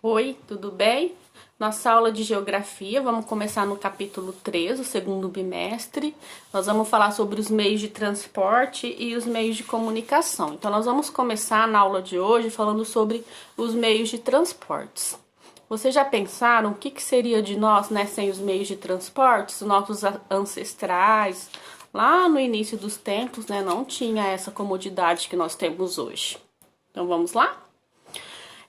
Oi, tudo bem? Nossa aula de geografia, vamos começar no capítulo 3, o segundo bimestre. Nós vamos falar sobre os meios de transporte e os meios de comunicação. Então, nós vamos começar na aula de hoje falando sobre os meios de transportes. Vocês já pensaram o que seria de nós, né, sem os meios de transportes? Os nossos ancestrais, lá no início dos tempos, né, não tinha essa comodidade que nós temos hoje. Então, vamos lá?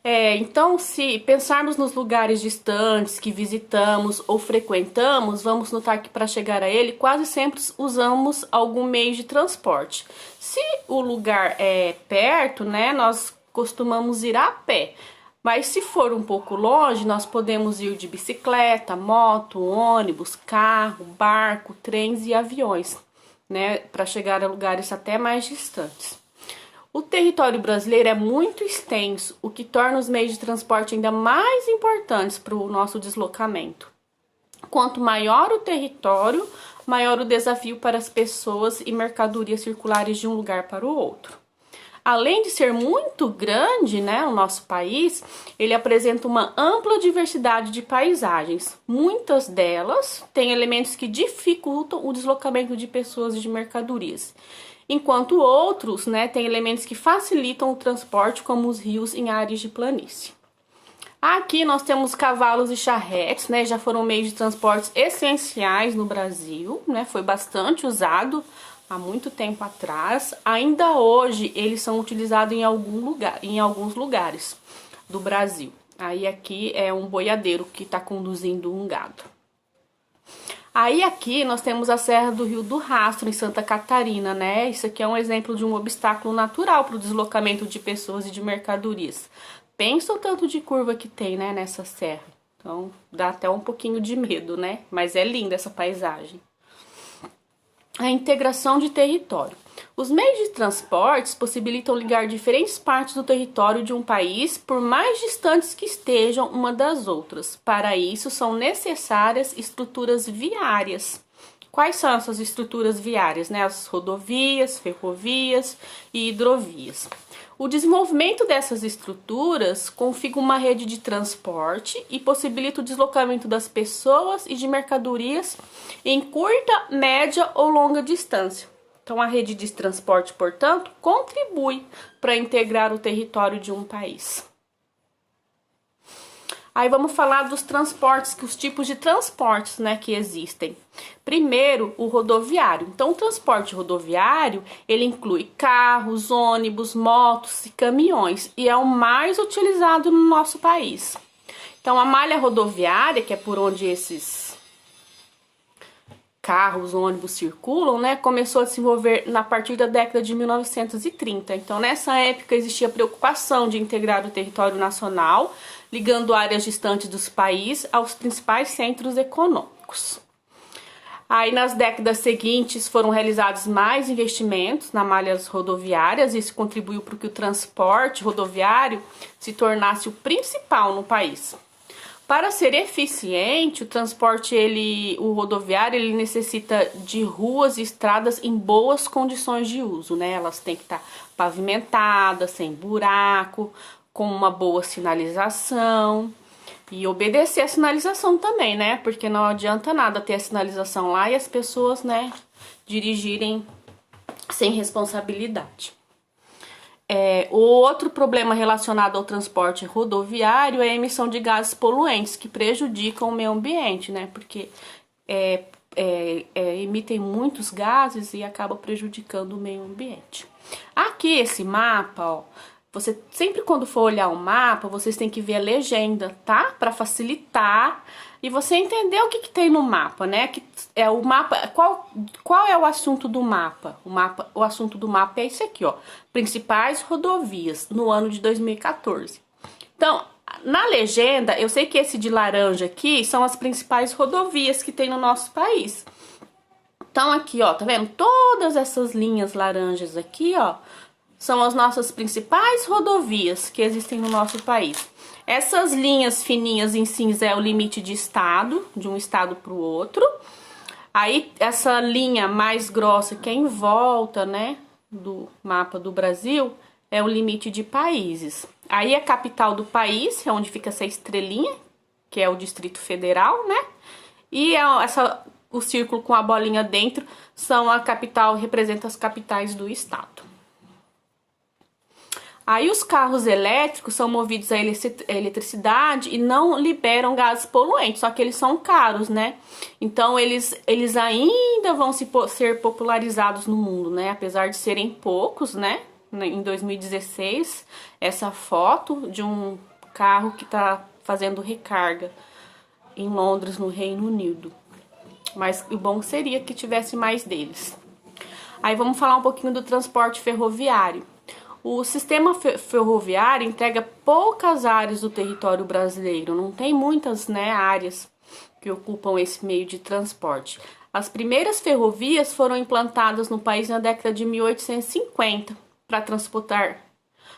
Então, se pensarmos nos lugares distantes que visitamos ou frequentamos, vamos notar que para chegar a ele, quase sempre usamos algum meio de transporte. Se o lugar é perto, né, nós costumamos ir a pé. Mas se for um pouco longe, nós podemos ir de bicicleta, moto, ônibus, carro, barco, trens e aviões, né, para chegar a lugares até mais distantes. O território brasileiro é muito extenso, o que torna os meios de transporte ainda mais importantes para o nosso deslocamento. Quanto maior o território, maior o desafio para as pessoas e mercadorias circulares de um lugar para o outro. Além de ser muito grande, né, o nosso país, ele apresenta uma ampla diversidade de paisagens. Muitas delas têm elementos que dificultam o deslocamento de pessoas e de mercadorias, enquanto outros, né, têm elementos que facilitam o transporte, como os rios em áreas de planície. Aqui nós temos cavalos e charretes, né, já foram meios de transportes essenciais no Brasil, né, foi bastante usado há muito tempo atrás. Ainda hoje eles são utilizados em alguns lugares do Brasil. Aí aqui é um boiadeiro que está conduzindo um gado. Aí aqui nós temos a Serra do Rio do Rastro, em Santa Catarina, né? Isso aqui é um exemplo de um obstáculo natural para o deslocamento de pessoas e de mercadorias. Pensa o tanto de curva que tem, né, nessa serra. Então, dá até um pouquinho de medo, né? Mas é linda essa paisagem. A integração de território. Os meios de transportes possibilitam ligar diferentes partes do território de um país, por mais distantes que estejam uma das outras. Para isso, são necessárias estruturas viárias. Quais são essas estruturas viárias, né? As rodovias, ferrovias e hidrovias. O desenvolvimento dessas estruturas configura uma rede de transporte e possibilita o deslocamento das pessoas e de mercadorias em curta, média ou longa distância. Então, a rede de transporte, portanto, contribui para integrar o território de um país. Aí vamos falar dos transportes, os tipos de transportes, né, que existem. Primeiro, o rodoviário. Então, o transporte rodoviário, ele inclui carros, ônibus, motos e caminhões, e é o mais utilizado no nosso país. Então, a malha rodoviária, que é por onde esses carros, ônibus circulam, né, começou a se desenvolver a partir da década de 1930. Então, nessa época, existia preocupação de integrar o território nacional, ligando áreas distantes dos países aos principais centros econômicos. Aí, nas décadas seguintes, foram realizados mais investimentos nas malhas rodoviárias, e isso contribuiu para que o transporte rodoviário se tornasse o principal no país. Para ser eficiente, o transporte, o rodoviário, ele necessita de ruas e estradas em boas condições de uso, né? Elas têm que estar pavimentadas, sem buraco, com uma boa sinalização e obedecer a sinalização também, né? Porque não adianta nada ter a sinalização lá e as pessoas, né, dirigirem sem responsabilidade. O outro problema relacionado ao transporte rodoviário é a emissão de gases poluentes que prejudicam o meio ambiente, né? Porque emitem muitos gases e acaba prejudicando o meio ambiente. Aqui esse mapa, ó, você sempre quando for olhar o mapa, vocês têm que ver a legenda, tá? Para facilitar e você entender o que tem no mapa, né? Que é o mapa. Qual é o assunto do mapa? O assunto do mapa é esse aqui, ó. Principais rodovias no ano de 2014. Então, na legenda, eu sei que esse de laranja aqui são as principais rodovias que tem no nosso país. Então, aqui, ó, tá vendo? Todas essas linhas laranjas aqui, ó, são as nossas principais rodovias que existem no nosso país. Essas linhas fininhas em cinza é o limite de estado, de um estado para o outro. Aí, essa linha mais grossa que é em volta, né, do mapa do Brasil, é o limite de países. Aí a capital do país, é onde fica essa estrelinha, que é o Distrito Federal, né? E o círculo com a bolinha dentro são a capital, representa as capitais do estado. Aí os carros elétricos são movidos a eletricidade e não liberam gases poluentes, só que eles são caros, né? Então eles ainda vão ser popularizados no mundo, né? Apesar de serem poucos, né? Em 2016, essa foto de um carro que tá fazendo recarga em Londres, no Reino Unido. Mas o bom seria que tivesse mais deles. Aí vamos falar um pouquinho do transporte ferroviário. O sistema ferroviário entrega poucas áreas do território brasileiro, não tem muitas, né, áreas que ocupam esse meio de transporte. As primeiras ferrovias foram implantadas no país na década de 1850 para transportar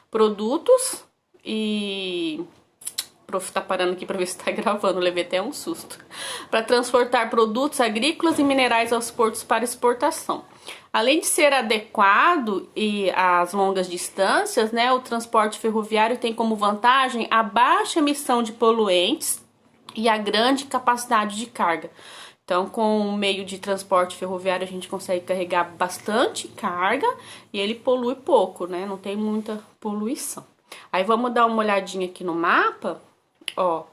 produtos e... O prof tá parando aqui para ver se tá gravando, levei até um susto. Para transportar produtos agrícolas e minerais aos portos para exportação. Além de ser adequado e às longas distâncias, né, o transporte ferroviário tem como vantagem a baixa emissão de poluentes e a grande capacidade de carga. Então, com o meio de transporte ferroviário, a gente consegue carregar bastante carga e ele polui pouco, né? Não tem muita poluição. Aí vamos dar uma olhadinha aqui no mapa, ó.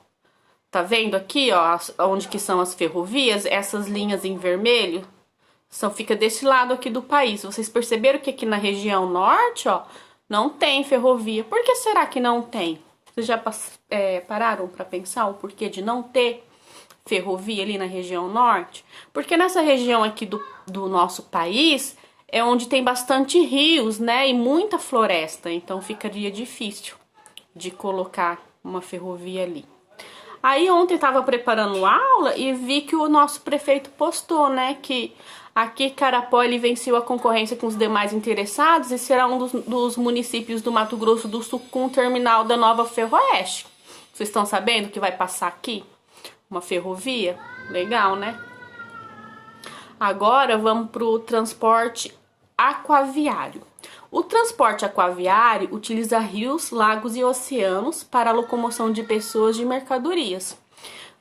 Tá vendo aqui, ó, onde que são as ferrovias? Essas linhas em vermelho fica desse lado aqui do país. Vocês perceberam que aqui na região norte, ó, não tem ferrovia. Por que será que não tem? Vocês já pararam para pensar o porquê de não ter ferrovia ali na região norte? Porque nessa região aqui do nosso país é onde tem bastante rios, né, e muita floresta. Então ficaria difícil de colocar uma ferrovia ali. Aí ontem eu tava preparando aula e vi que o nosso prefeito postou, né, que aqui Carapó ele venceu a concorrência com os demais interessados e será um dos municípios do Mato Grosso do Sul com o terminal da Nova Ferroeste. Vocês estão sabendo que vai passar aqui uma ferrovia? Legal, né? Agora vamos para o transporte aquaviário. O transporte aquaviário utiliza rios, lagos e oceanos para a locomoção de pessoas e de mercadorias.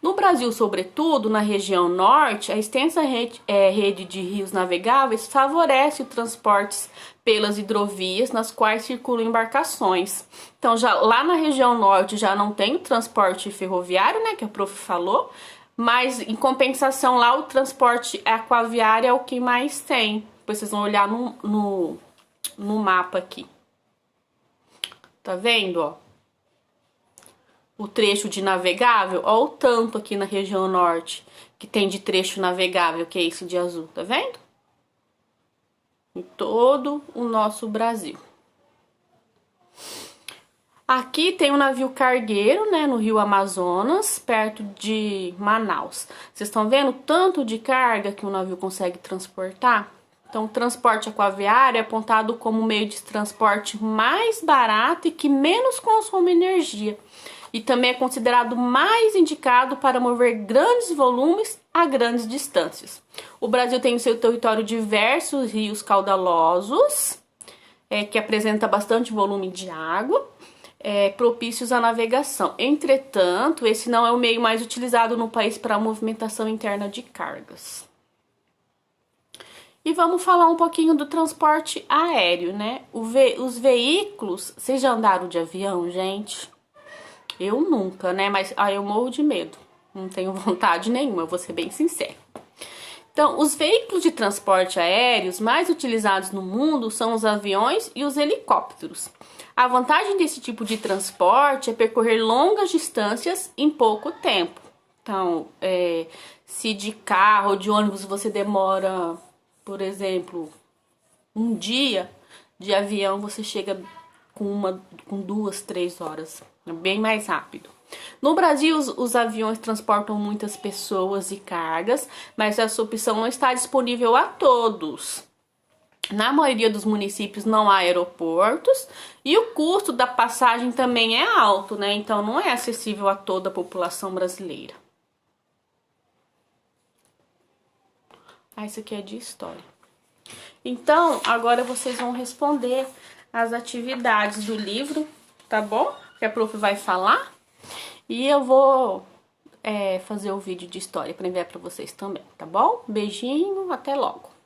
No Brasil, sobretudo, na região norte, a extensa rede de rios navegáveis favorece o transporte pelas hidrovias nas quais circulam embarcações. Então, já lá na região norte já não tem o transporte ferroviário, né, que a prof falou, mas em compensação lá o transporte aquaviário é o que mais tem. Depois vocês vão olhar no mapa aqui. Tá vendo, ó? O trecho de navegável, ó, o tanto aqui na região norte que tem de trecho navegável, que é esse de azul, tá vendo? Em todo o nosso Brasil. Aqui tem um navio cargueiro, né, no Rio Amazonas, perto de Manaus. Vocês estão vendo o tanto de carga que o navio consegue transportar? Então, o transporte aquaviário é apontado como o meio de transporte mais barato e que menos consome energia. E também é considerado mais indicado para mover grandes volumes a grandes distâncias. O Brasil tem em seu território diversos rios caudalosos, que apresenta bastante volume de água, propícios à navegação. Entretanto, esse não é o meio mais utilizado no país para a movimentação interna de cargas. E vamos falar um pouquinho do transporte aéreo, né? Os veículos, vocês já andaram de avião, gente? Eu nunca, né? Mas eu morro de medo. Não tenho vontade nenhuma, eu vou ser bem sincera. Então, os veículos de transporte aéreos mais utilizados no mundo são os aviões e os helicópteros. A vantagem desse tipo de transporte é percorrer longas distâncias em pouco tempo. Então, se de carro ou de ônibus você demora, por exemplo, um dia, de avião você chega com 2, 3 horas. É bem mais rápido. No Brasil, os aviões transportam muitas pessoas e cargas, mas essa opção não está disponível a todos. Na maioria dos municípios não há aeroportos e o custo da passagem também é alto, né? Então não é acessível a toda a população brasileira. Isso aqui é de história. Então, agora vocês vão responder as atividades do livro, tá bom? que a prof vai falar. E eu vou fazer o vídeo de história para enviar para vocês também, tá bom? Beijinho, até logo.